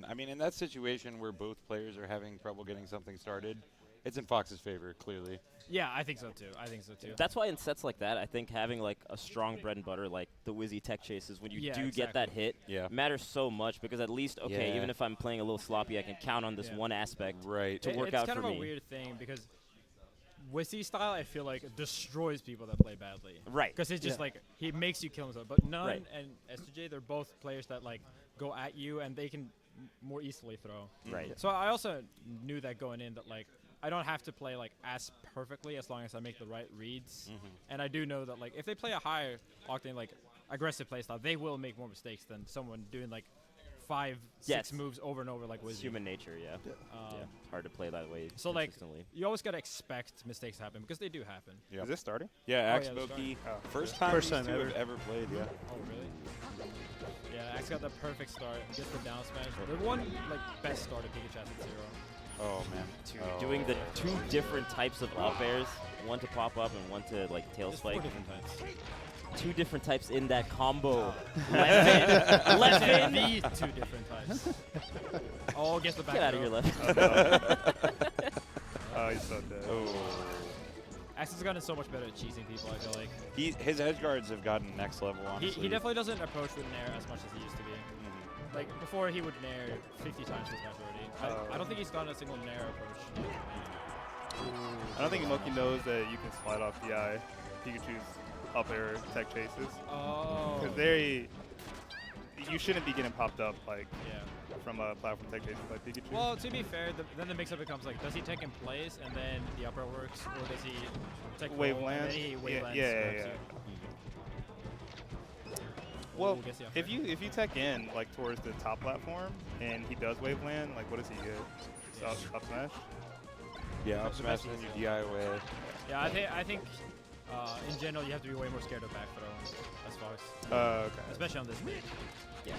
I mean, in that situation where both players are having trouble getting something started, it's in Fox's favor, clearly. Yeah, I think so too. I think so too. That's why in sets like that, I think having like a strong bread and butter like the Wizzy tech chases when you Yeah, do get that hit Yeah. matters so much because at least, okay, Yeah. even if I'm playing a little sloppy, I can count on this Yeah. one aspect Right. to work it's out kind for of me. a weird thing because Wissy style, I feel like destroys people that play badly. Right. Because it's just Yeah. like he makes you kill himself. But Nunn Right. and SJ, they're both players that like go at you and they can more easily throw. Right. So I also knew that going in that like I don't have to play like as perfectly as long as I make the right reads. And I do know that like if they play a higher octane like aggressive playstyle, they will make more mistakes than someone doing like 5, 6 Yes. moves over and over like It's Wizzy. human nature, yeah. Um, It's hard to play that way So like consistently. you always gotta expect mistakes to happen because they do happen. Yeah. Is this starting? Yeah, Oh, Axe yeah, that's Boki. right. Oh, First yeah. time First these time two ever. have ever played, yeah. Oh really? Yeah, Axe got the perfect start. Gets the down smash. The one like best start of Pikachu at 0. Oh, man. Oh. Doing the 2 different types of up airs, one to pop up and one to like tail There's 4 spike. different types. 2 different types in that combo. left in, left in. These 2 different types. Oh, gets the back. Get out of here, throw. left. Oh, he's so dead. Oh. Axe has gotten so much better at cheesing people. I feel like His edge guards have gotten next level, honestly. he definitely doesn't approach with Nair as much as he used to be. Mhm. Like before, he would Nair 50 times his match already. I don't think he's gotten a single Nair approach. I don't think Moki knows that you can slide off DI Pikachu's up air tech chases. Oh. Because you shouldn't be getting popped up like Yeah. from a platform tech chases like Pikachu. Well, to be fair, then the mix-up becomes like, does he take in place and then the upper works, or does he take Wave roll and land? then he wave lands Yeah. grabs you? Well, Ooh, gets the upper. if you tech in like towards the top platform and he does wave land, like what does he get? Up smash? Yeah, up smash and then you DI away. Yeah, I think in general you have to be way more scared of back throw as Fox, Okay. especially on this stage. Yeah.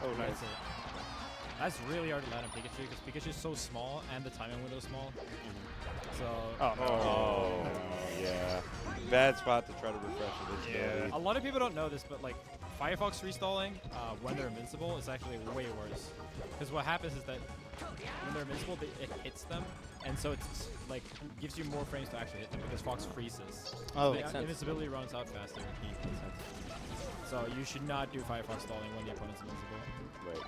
Oh, nice. That's it. That's really hard to land on Pikachu because Pikachu's so small and the timing window is small. So Oh, no. Oh, yeah. Bad spot to try to refresh with this Yeah. a lot of people don't know this, but like Firefox restalling when they're invincible is actually way worse. Because what happens is that when they're invincible, it hits them, and so it's like gives you more frames to actually hit them because Fox freezes. Oh, The Makes sense. invincibility runs out faster. So you should not do Firefox stalling when the opponent's invincible. Right.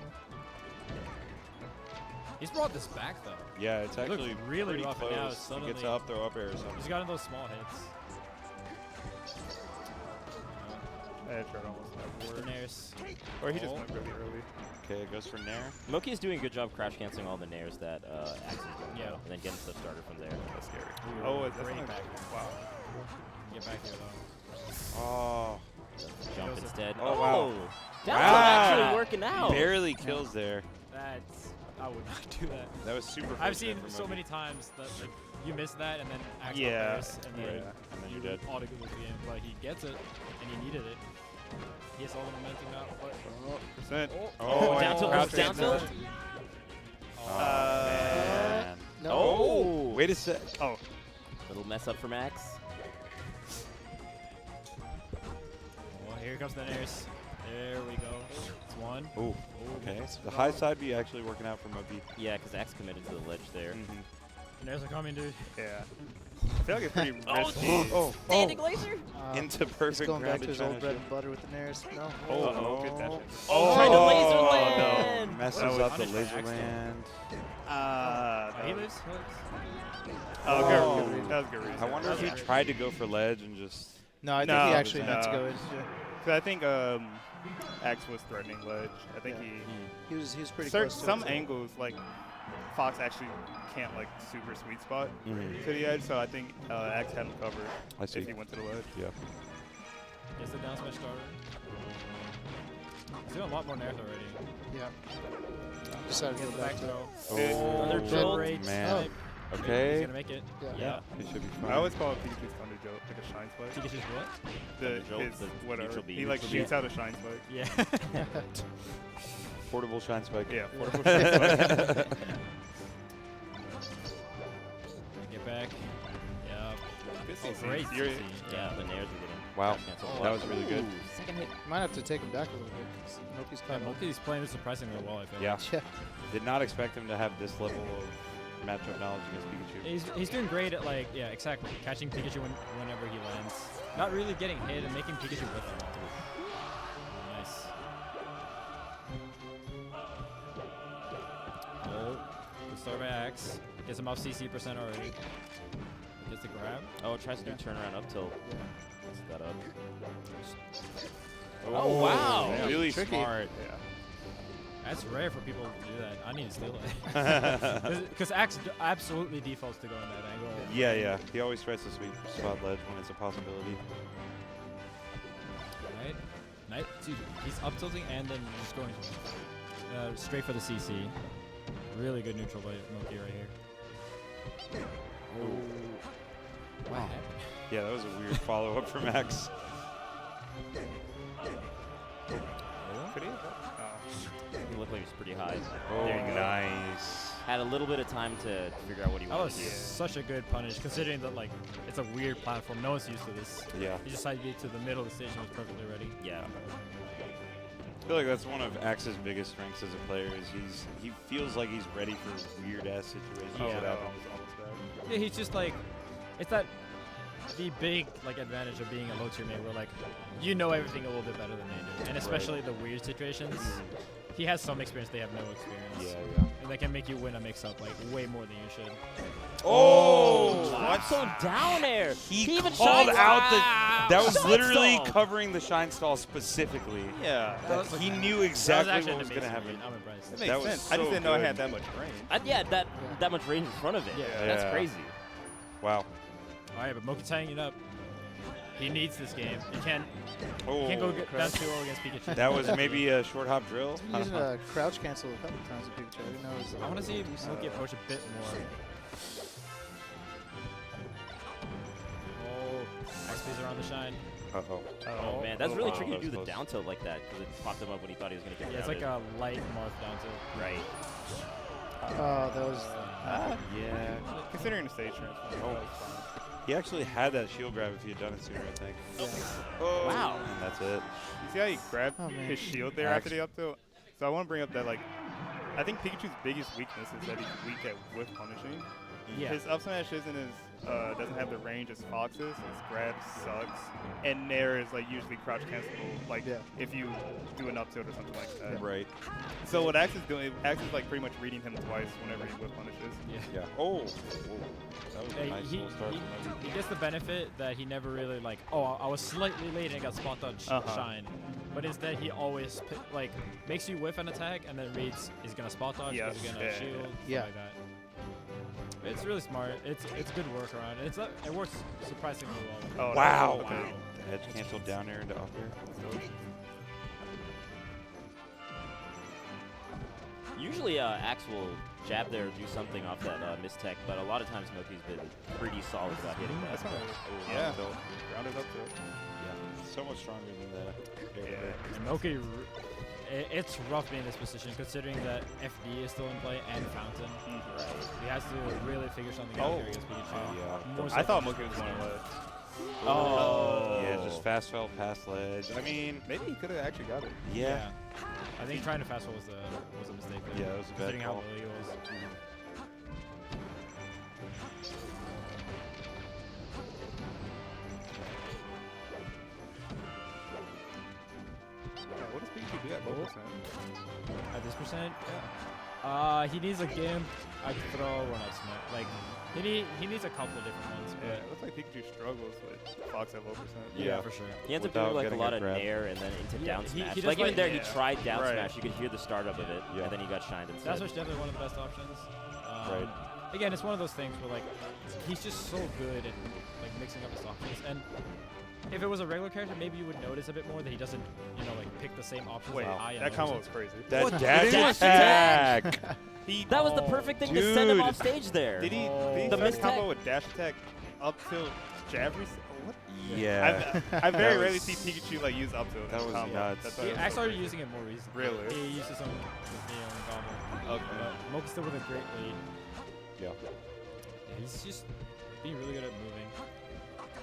He's brought this back though. Yeah, it's It looks actually really pretty rough, and now close. it's He gets suddenly- up throw up air or something. He's gotten those small hits. Edge guard almost never The works. Nairs. Or he just Oh. went really early. Okay, it goes for Nair. Moki is doing a good job crash canceling all the nairs that Axe is doing, Yeah. though, and then getting stuff started from there. That's scary. Ooh, Oh, that's great not back. Wow. Get back here though. Oh, Jump Goes it. instead. Oh, wow. That's Wow. actually working out. barely kills there. That's I would not do that. That was super. I've fortunate seen for so Moki. many times that like you miss that and then Axe Yeah, pairs and then yeah. And then you you're dead. auto lose the game. But he gets it and he needed it. He has all the momentum now. But Percent. Oh, down tilt, crouch down cancel. tilt. Oh, man. No. Oh, wait a sec. Oh, Little mess up for Max. well, here comes the Nairs. There we go. It's one. Oh, okay. So the high side B actually working out for Moki. Yeah, because Axe committed to the ledge there. Mm-hmm. Nairs are coming, dude. yeah. I feel like it's pretty risky. Oh, Standing laser. into He's perfect going back to grounded his old China bread shield. and butter with the Nairs. No. Oh, Oh. good dash. Trying to laser Oh, land. Messes That was up the punished by laser accident. land. He That was- lives. He lives. Oh, Oh. good read. That was a good read. I wonder if he tried to go for ledge and just. No, I think No, he actually meant to no. go in. Cause I think Axe was threatening ledge. I think Yeah. he He was pretty certain close to some it. angles like Fox actually can't like super sweet spot Mhm. to the edge, so I think Axe had him covered I see. if he went to the ledge. Yeah. Gets the down smash starter. He's doing a lot more Nairs already. Yeah. Decided to Gets go the back back to it. throw. Oh, Another jolt. Great man. snipe. He's Okay. gonna make it. Yeah. Yeah. He should be fine. I always call it Pikachu's Thunder Jolt, like a shine spike. Pikachu's what? The, Thunder Jolt, his, the whatever. neutral beam. He like Neutral shoots out a shine spike. Yeah. Portable shine spike. Yeah, portable shine spike. Get back. Yeah. Good Oh, CC. great You're- CC. Yeah, the nairs are getting Wow, canceled. that was really good. Ooh, second hit. Might have to take him back a little bit. 'Cause Moki's Yeah, kind of. Moki's playing it surprisingly well, I feel Yeah, like. Yeah. did not expect him to have this level of matchup knowledge against Pikachu. He's doing great at, like, yeah, exactly. Catching Pikachu whenever he lands. Not really getting hit and making Pikachu with him. Nice. Oh, good start by Axe. Gets him off CC percent already. Gets the grab. Oh, tries to do turnaround up tilt. Messed that up. Oh, wow. Really Tricky. smart. Yeah. That's rare for people to do that. I need to steal it. Because Axe absolutely defaults to go in that angle. Yeah, yeah. He always tries to sweep spot ledge when it's a possibility. Right? Dude, he's up tilting and then just going straight for the CC. Really good neutral by Moki right here. Oh. Wow. Yeah, that was a weird follow-up from X. Could he? Oh. He looked like he was pretty high. Oh, There you go. nice. Had a little bit of time to figure out what he That wanted was to do. such a good punish, considering that like it's a weird platform. No one's used to this. Yeah. He just decided to get to the middle of the stage and was perfectly ready. Yeah. I feel like that's one of Axe's biggest strengths as a player is he feels like he's ready for weird-ass situations Oh, that that happen. was almost bad. Yeah, he's just like, it's that the big like advantage of being a low tier main where like you know everything a little bit better than they do, and especially the weird situations. He has some experience; they have no experience. Yeah, yeah. And they can make you win a mix-up like way more than you should. Oh! What? So down air. He even called shine out the. That was Shine literally stall. covering the shine stall specifically. Yeah. He knew That was exactly actually what was an going to amazing happen. read. I'm impressed. That That makes was sense. I just so didn't know I good. had that much range. Yeah, that much range in front of it. Yeah. That's Yeah. crazy. Wow. All right, but Moki's tying it up. He needs this game. He can't Oh, go down 2-0 against Pikachu. that was maybe a short hop drill. He's using a crouch cancel a couple times with Pikachu. I didn't know it was. I want to see Moki approach a bit more. Oh, XP's around the shine. Uh-oh. Oh man, that's really wow, tricky that to do was the close. down tilt like that because it popped him up when he thought he was gonna get Yeah, it's like grounded. a light morph down tilt. Right. Oh, that was. Yeah. Considering the stage transform. Oh. that was fine. He actually had that shield grab if he had done it sooner, I think. Yeah. Oh. Wow. And that's it. You see how he grabbed Oh, man. his shield there after the up tilt? So I want to bring up that, like, I think Pikachu's biggest weakness is that he's weak at whiff punishing. Yeah. His up smash isn't as, doesn't have the range as Fox's. His grab sucks. And Nair is, like, usually crouch cancelable, like, Yeah. if you do an up tilt or something like that. Right. So what Axe is doing, Axe is, like, pretty much reading him twice whenever he whiff punishes. Yeah. Yeah. Oh. Whoa. That was a Hey, nice little start from Moki. he gets the benefit that he never really like, oh, I was slightly late and got spot dodge shine. But instead he always like makes you whiff an attack and then reads he's gonna spot dodge, Yes, he's gonna yeah, shield, stuff yeah. like that. It's really smart. It's good workaround. It works surprisingly well. Oh, Wow. Okay. The edge canceled down air into up air. Usually Axe will jab there or do something off that mistech, but a lot of times Moki's been pretty solid about hitting that. That's not Oh, yeah. up tilt. Grounded up tilt. Yeah. So much stronger than the air Yeah. air. And Moki, it's rough being in this position considering that FD is still in play and Fountain. He has to really figure something out Oh. here against Pikachu. Yeah. More so I thought than- Moki was going to let. Oh. Yeah, just fast fell past ledge. I mean, Maybe he could have actually got it. yeah. I think trying to fast forward was a mistake. There. Yeah, it was a bad Considering how call. low he was. Yeah, what does Pikachu do at low percent? At this percent, he needs a gimp, a throw, or not smoke. Like he needs a couple of different ones. Yeah, But it looks like Pikachu struggles with Fox at low percent. Yeah. for sure. He ends up Without doing like a getting lot a of grab. nair and then into Yeah, down he smash. does Like even like- there, he yeah. tried down Right. smash. You could hear the startup of it, Yeah. and then he got shined instead. That's definitely one of the best options. Right. Again, it's one of those things where like he's just so good at like mixing up his options. And if it was a regular character, maybe you would notice a bit more that he doesn't, like pick the same options Wait, that I am. that combo was crazy. That What? dash Dash attack. That was the perfect thing to send him Dude. off stage there. Did he The start mistech- combo with dash attack up till jab reset? What? Yeah. I very That rarely was- see Pikachu like use up tilt. that in was combo. nuts. That's He why I I was started using it more recently. Really? He used it some with me on combo. Okay. Moki's still with a great lead. Yeah. Yeah, he's just being really good at moving.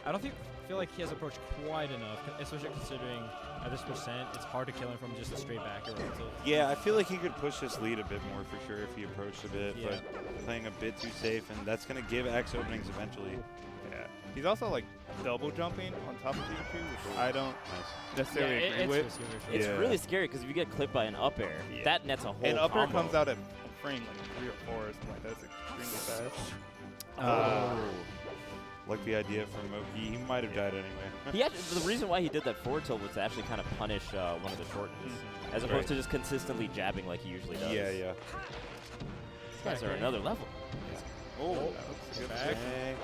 I don't feel like he has approached quite enough, especially considering at this percent, it's hard to kill him from just a straight back or relative. Yeah, I feel like he could push this lead a bit more for sure if he approached a bit, Yeah. but playing a bit too safe, and that's going to give X openings eventually. Yeah. He's also like double jumping on top of Pikachu, which I don't necessarily agree it's with. risky for sure. It's Yeah. really scary because if you get clipped by an up air, Yeah. that nets a whole And up air combo. comes out at a frame like 3 or 4 or something like that. It's extremely fast. Like the idea from Moki, he might have died anyway. He actually, the reason why he did that forward tilt was to actually kind of punish one of the shortens, as opposed Right. to just consistently jabbing like he usually does. yeah. These guys are another level. Oh, Good back. okay.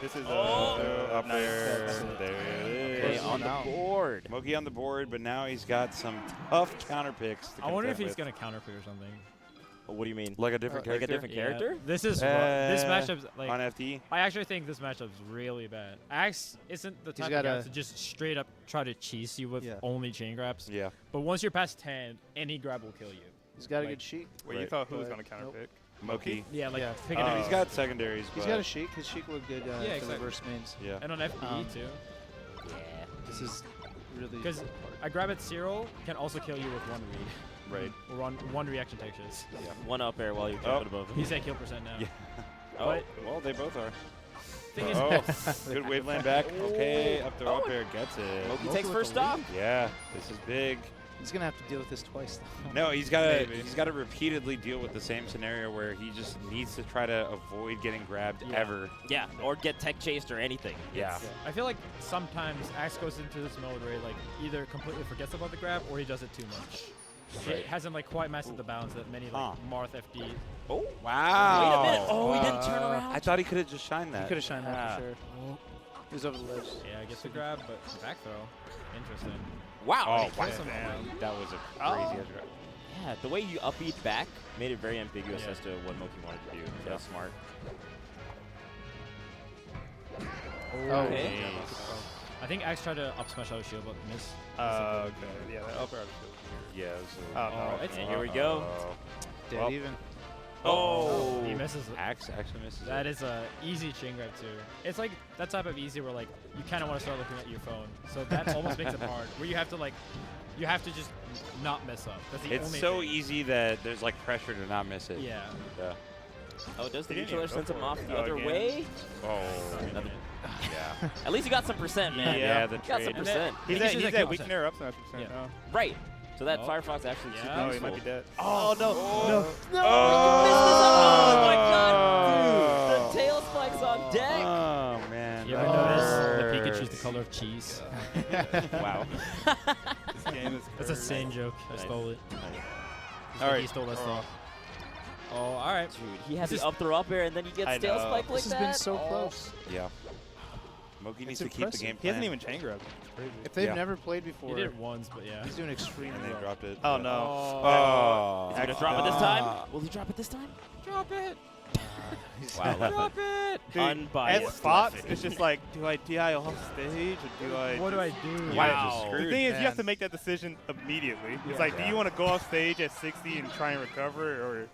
This is Up nice. there. That's it. There it Okay, is. on the now. board. Moki on the board, but now he's got some tough counter picks. To I wonder if contend he's with. going to counterpick or something. What do you mean? Like a different Like a character? different character? This is this matchup's like on FD. I actually think this matchup's really bad. Axe isn't the type of gotta- guy to just straight up try to cheese you with Yeah. only chain grabs. Yeah. But once you're past 10, any grab will kill you. He's got a Like- good sheet. Wait, you Right. thought who was But going to counter nope. pick? Moki. Yeah, like Yeah. picking Oh. up. He's got secondaries, He's but got a sheet. His sheet looked good Yeah, for the exactly. reverse mains. yeah. And on FDE too. Yeah. This is really. Because a grab at zero can also kill you with one read. Right. Or one reaction textures. One up air while you're Oh. jumping above him. He's at kill percent now. Yeah. Oh, But Well, they both are. thing is, Oh, good wave land back. Okay, up there, up there, gets it. Moki Moki takes with first the stop. Yeah, this is big. He's gonna have to deal with this twice. Though. No, he's got to Maybe. he's got to repeatedly deal with the same scenario where he just needs to try to avoid getting grabbed Yeah. ever. Yeah, or get tech chased or anything. Yeah. I feel like sometimes Axe goes into this mode where he like either completely forgets about the grab or he does it too much. Right. It hasn't like quite mastered the balance that many like Marth FD. Oh, Wow. wait a minute. Oh, he didn't turn Uh, around. I thought he could have just shined He that. could have shined that Ah. for sure. He was over the ledge. Yeah, gets the grab, but back throw. Interesting. Wow. Oh, Kills wow. him already. That was a Oh. crazy edge grab. Yeah, the way you up beat back made it very ambiguous Yeah. as to what Moki wanted to do. That was smart. Okay. I think Axe tried to up smash out of shield, but missed. Okay. Yeah, that up air was Yeah. It was Oh, no. it's And here we go. Dead Well, even. Oh. He misses. Axe actually misses. That it. is a easy chain grab too. It's like that type of easy where like you kind of want to start looking at your phone. So that almost makes it hard. Where you have to like, you have to just not mess up. That's the It's only so thing. easy that there's like pressure to not miss it. Yeah. Yeah. Oh, does the He didn't neutral air even go send him for off it. the Oh, other again. way? Oh. Another- Yeah. At least you got some percent, man. Yeah, the You got some trade. percent. He's Pikachu's at at kill weak percent. near up smash percent Yeah. now. Right. So that Oh. Firefox actually Yeah. super Oh, he useful. might be dead. Oh, no. No. Oh, my God, dude. The tail spike's on deck. Oh man. You ever that notice the hurts. Pikachu's the color of cheese? Wow. This game is That's a crazy. sane joke. I Nice. stole it. All right. He stole that stuff. Oh, all right. Dude, he had This the up throw up air, and then he gets I tail know. spike like This has that. been so Oh. close. Yeah. Moki needs to keep the impressive. game He hasn't plan. even chain grabbed. It's crazy. If they've Yeah. never played He before, did it once, but yeah. he's doing extremely And they well. dropped it. Oh, Yeah. no. Oh. Is he gonna drop it this time? Will he drop it this time? Drop it. Wow, Drop it. Dude, Unbiased as Fox, laughing. it's just like, do I DI off stage or do I? What do I do? Wow. The Screwed, thing is, you have man. to make that decision immediately. Yeah. It's like, do Yeah. you want to go off stage at 60 and try and recover, or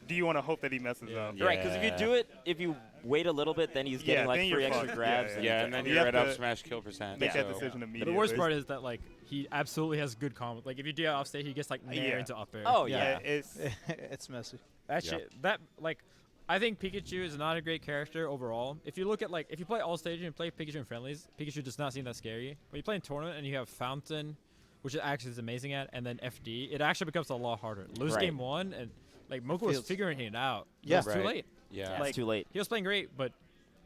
do you want to hope that he messes Yeah. up? Yeah. Right, because if you do it, if you wait a little bit, then he's getting Yeah, like then 3 you're extra fucked. grabs. Yeah, and Yeah, it's and then over. You you're have right up to smash kill percent. Make that so- decision But immediately. the worst part is that like he absolutely has good combo. Like if you do it off stage, he gets like nair Yeah. into up air. Oh, yeah, yeah. it's It's messy. That Yeah. shit. That like, I think Pikachu is not a great character overall. If you look at like, if you play all stage and you play Pikachu in friendlies, Pikachu does not seem that scary. When you play in tournament and you have Fountain, which it actually is amazing at, and then FD, it actually becomes a lot harder. Lose Right. game one, and like Mocha was Feels- figuring it out. Yeah. It was too Right. late. Yeah. Yeah, like- it's too late. He was playing great, but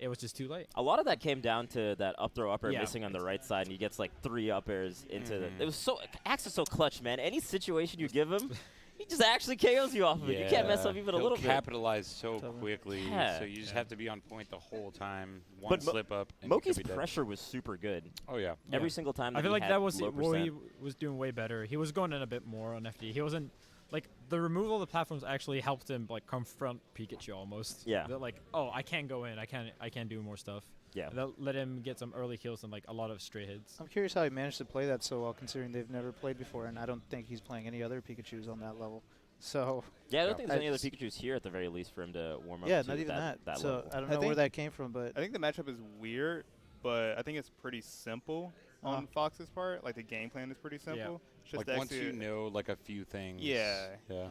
it was just too late. A lot of that came down to that up throw up air Yeah. missing on the right side, and he gets like 3 up airs into Mhm. the. It was so Axe is so clutch, man. Any situation you give him, he just actually KOs you off of it. You can't mess up even a He'll little bit. capitalize so Totally. quickly, Yeah. so you just have to be on point the whole time. One But slip up. And you could Moki's be dead. pressure was super good. Oh yeah. Every single time. I feel he like had that was low where he percent. was doing way better. He was going in a bit more on FD. He wasn't like the removal of the platforms actually helped him like confront Pikachu almost. Yeah. That like, oh, I can't go in. I can't do more stuff. Yeah. That let him get some early kills and like a lot of straight hits. I'm curious how he managed to play that so well, considering they've never played before, and I don't think he's playing any other Pikachus on that level. So Yeah, I don't Yeah. think there's any other It's- Pikachu's here at the very least for him to warm up yeah, to not even that. that so level. I don't I know where think- that came from, but I think the matchup is weird but I think it's pretty simple on Fox's part. Like the game plan is pretty simple. It's just Like once you execute- know like a few things. Yeah. Yeah.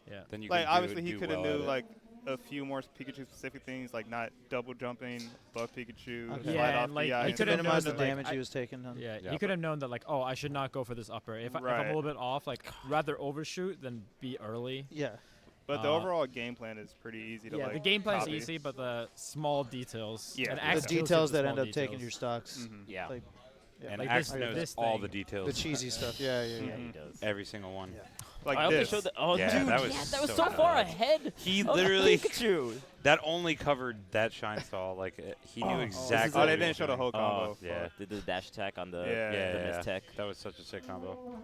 Yeah. Then you Like can obviously he do could have well knew at it. like a few more Pikachu specific things, like not double jumping above Pikachu, Okay. slide Yeah, off and, like, the he ice. To could've minimize the known that, like, damage I- he was taking. Then. Yeah, Yeah. he could have known that, like, oh, I should not go for this upper. If I'm a Right. little bit off, like, rather overshoot than be early. Yeah. But the Uh, overall game plan is pretty easy to Yeah, like. the game plan's copy. easy, but the small details. Yeah, and the Axe The kills you with details the that end small up taking details. your stocks. Mhm. Yeah. Like, yeah, And like Axe this- knows this all thing. the details. the cheesy stuff. Yeah, yeah, Yeah, yeah. he does. Every single one. Yeah. Like I also this. showed that. Oh, Yeah, dude, that was that was so so far good. ahead. He of literally Pikachu. that only covered that shine stall. Like he knew exactly. Oh, what they he was didn't show the doing. whole combo. yeah. Did the dash attack on the Yeah. the Yeah, miss tech. that was such a sick combo.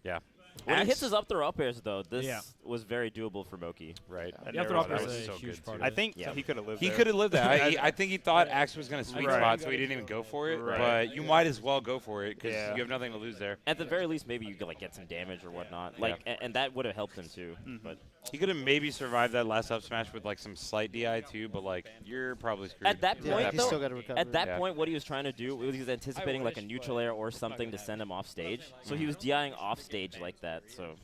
Yeah. When he hits Axe- his up throw up airs though, this Yeah. was very doable for Moki. Right. I The never upper thought up that is was a so huge good, part too. of I it. think Yeah. he could have lived He there. could have lived that. I think he thought Axe was going to sweet Right. spot, so he didn't even go for it. Right. But you might as well go for it because Yeah. you have nothing to lose there. At the very least, maybe you could like get some damage or whatnot. Like, and that would have helped him too. But He could have maybe survived that last up smash with like some slight DI too, but like you're probably screwed. at that Yeah, point, he's though, still got to recover. at that Yeah. point, what he was trying to do was he was anticipating like a neutral air or something to send him off stage. So he was DIing off stage like that. So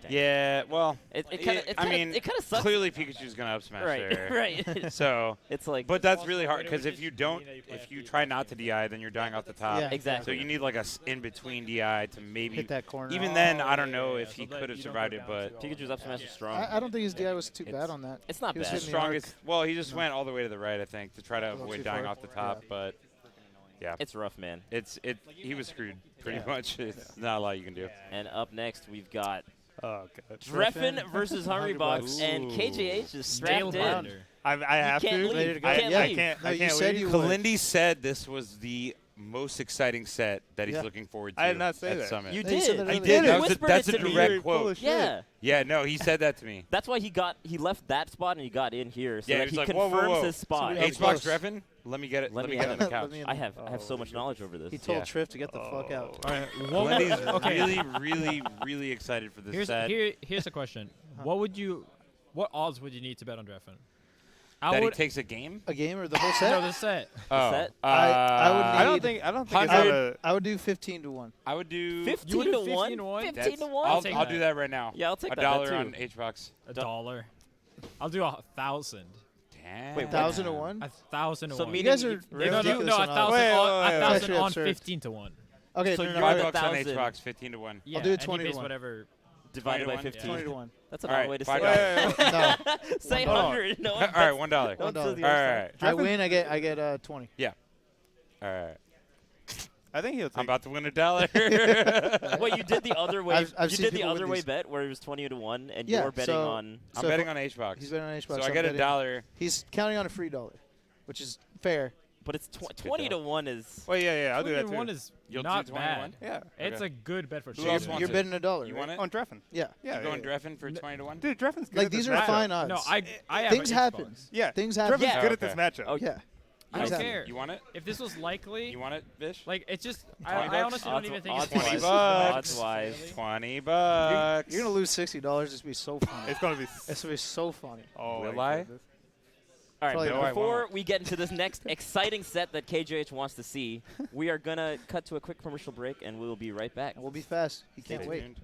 Yeah, well, it kind of I mean, it kind of sucks. clearly Pikachu's gonna up smash Right, there. right. So, It's like, but that's really hard because if you try not to DI, then you're dying off the top. Yeah. So exactly. you need like a in between DI to maybe. Hit that corner. Even then, I don't know yeah, if so he that could have you don't survived go it, down but too Pikachu's up smash is strong. I don't think his DI was too It's- bad on that. It's not He was bad. the hitting the arc. strongest. Well, he just went all the way to the right, I think, to try to little avoid too dying far. off the top. But yeah, It's rough, man. he was screwed pretty Yeah. much. It's not a lot you can do. And up next, we've got Oh god. Dreffen versus Hungrybox, Hungrybox. and KJH is strapped in. Nail-biter. I have can't to. leave. Ready to go? I, Can't I leave. can't. No, I you can't said leave. you would. Kalindi said this was the most exciting set that he's Yeah. looking forward to. I did not say at that. Summit. You Yeah, you said did. that I earlier. did. You That was whispered that's it a to me. direct You're full quote. of shit. Yeah. Yeah, no, he said that to me. That's why he left that spot and he got in here so Yeah, that he he was like, whoa, confirms whoa, whoa. his spot. Somebody else- H-Box close. Dreffen, let me get it. Let Let me me get have in the it. couch. Let me in. I have so much knowledge over this. He told Yeah. Triff to get the fuck out. All right, Kalindi's okay. really excited for this Here's set. here's a question. What odds would you need to bet on Dreffen? that I he would takes a game? A game or the whole set? no the set. Oh, set? I would I don't need think. I don't think it's 100. out of. I would do 15 to 1. I would do 15 You would to do 1? 15 to 1? 15 that's- to 1? I'll, take I'll that. do that right now. Yeah, I'll take a that dollar bet on too. H-Box. $1. I'll do 1,000. Damn. Wait, what? 1,000 to 1? 1,000 to So 1. meaning You guys you- are you- no, ridiculous no, on odds. 1,000 Wait, on, wait, wait. 1,000 Actually on absurd. 15 to 1. Okay, So no, you're no, at no, the $5 on 1,000. H-Box, 15 to 1. Yeah, do it and he 20 to pays 1. whatever. Divided 20 by to 1? 15. 20 to 1. That's a All long right, way to $5. say it. No, Say Hold on. 100. No, All right, $1. Don't $1. say the All other right. I win, I get 20. All right. I think he'll take. I'm about to win $1. side. Wait, you did the other way. I've you seen did the people other win way these. bet where it was 20 to 1 and Yeah, you're betting so- on. I'm So betting if- on H-Box. He's betting on H-Box. So I I'm get betting- $1. He's counting on a free $1, which is fair. But it's good 20 to 1 is. Well, yeah, I'll do that 21 too. is You'll do not 20 to bad. 1? Yeah. It's Okay. a good bet for Who sure. else wants You're it? betting $1. You right? want it? On Dreffen. Yeah. Yeah. You going yeah. Dreffen for 20 to 1? Dude, Dreffen's good Like at these this are matchup. fine odds. No, I have Things a happen. Xbox. Yeah. Things Dreffen's happen. Yeah. good at this Okay. matchup. Oh, Yeah. I don't Things care. You want it? If this was likely, You want it, Bish? like it's just 20 I bucks? honestly don't even think odds it's 20 wise. bucks. Odds wise. 20 bucks. You're going to lose $60. It's going to be so funny. It's gonna be. It's going to be so funny. Oh, Will my I? goodness. All right, Probably but not. before won't. we get into this next exciting set that KJH wants to see, we are going to cut to a quick commercial break and we will be right back. And we'll be fast. You can't Stay wait. tuned.